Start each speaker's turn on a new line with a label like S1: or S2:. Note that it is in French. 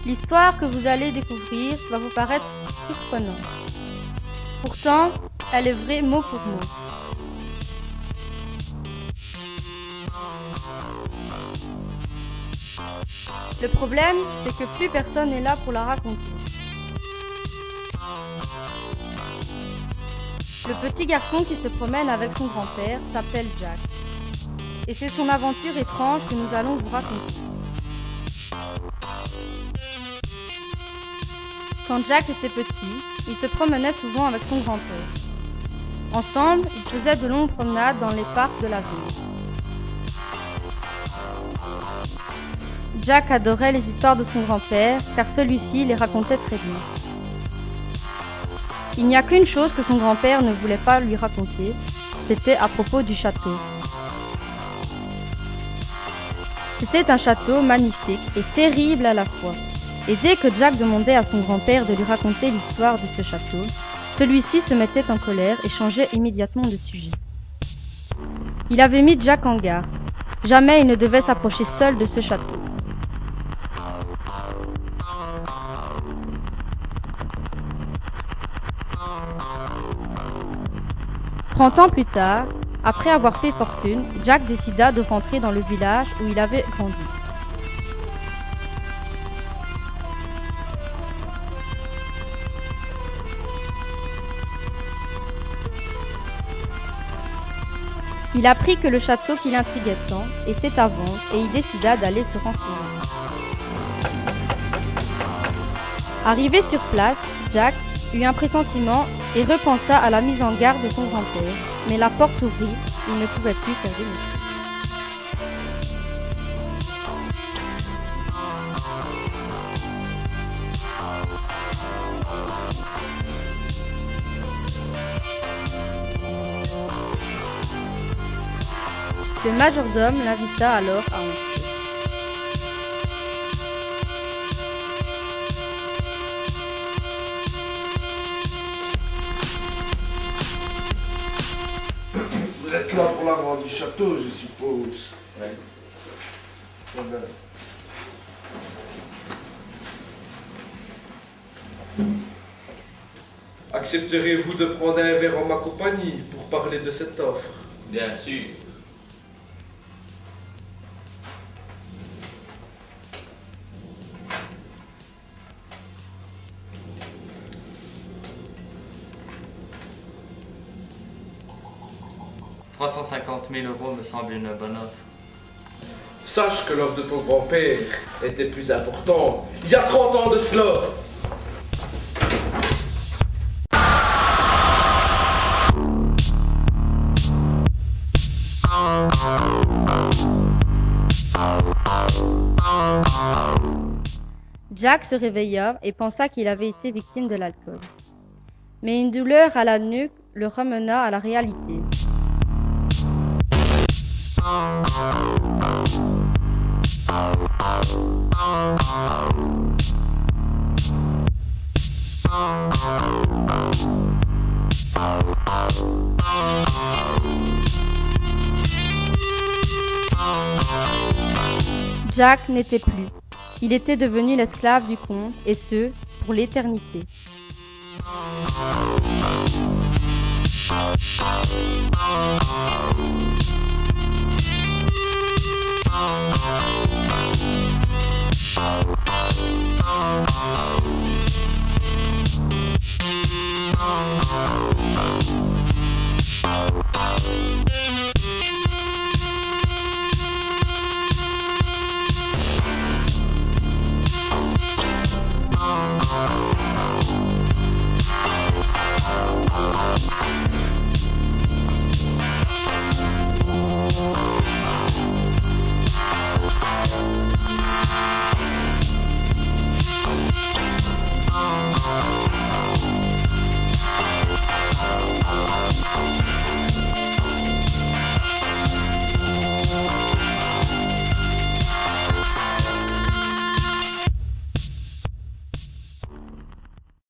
S1: L'histoire que vous allez découvrir va vous paraître surprenante. Pourtant, elle est vraie mot pour mot. Le problème, c'est que plus personne n'est là pour la raconter. Le petit garçon qui se promène avec son grand-père s'appelle Jack. Et c'est son aventure étrange que nous allons vous raconter. Quand Jack était petit, il se promenait souvent avec son grand-père. Ensemble, ils faisaient de longues promenades dans les parcs de la ville. Jack adorait les histoires de son grand-père, car celui-ci les racontait très bien. Il n'y a qu'une chose que son grand-père ne voulait pas lui raconter, c'était à propos du château. C'était un château magnifique et terrible à la fois. Et dès que Jack demandait à son grand-père de lui raconter l'histoire de ce château, celui-ci se mettait en colère et changeait immédiatement de sujet. Il avait mis Jack en garde. Jamais il ne devait s'approcher seul de ce château. 30 ans plus tard, après avoir fait fortune, Jack décida de rentrer dans le village où il avait grandi. Il apprit que le château qui l'intriguait tant était à vendre et il décida d'aller se renseigner. Arrivé sur place, Jack eut un pressentiment et repensa à la mise en garde de son grand-père, mais la porte s'ouvrit, il ne pouvait plus faire demi-tour. Le majordome l'invita alors à entrer.
S2: Vous êtes là pour la vente du château, je suppose.
S3: Oui.
S2: Très bien. Accepterez-vous de prendre un verre en ma compagnie pour parler de cette offre?
S3: Bien sûr. « 350 000 € me semble une bonne offre. »
S2: Sache que l'offre de ton grand-père était plus importante. Il y a 30 ans de cela.
S1: Jack se réveilla et pensa qu'il avait été victime de l'alcool. Mais une douleur à la nuque le ramena à la réalité. Jack n'était plus. Il était devenu l'esclave du comte, et ce, pour l'éternité.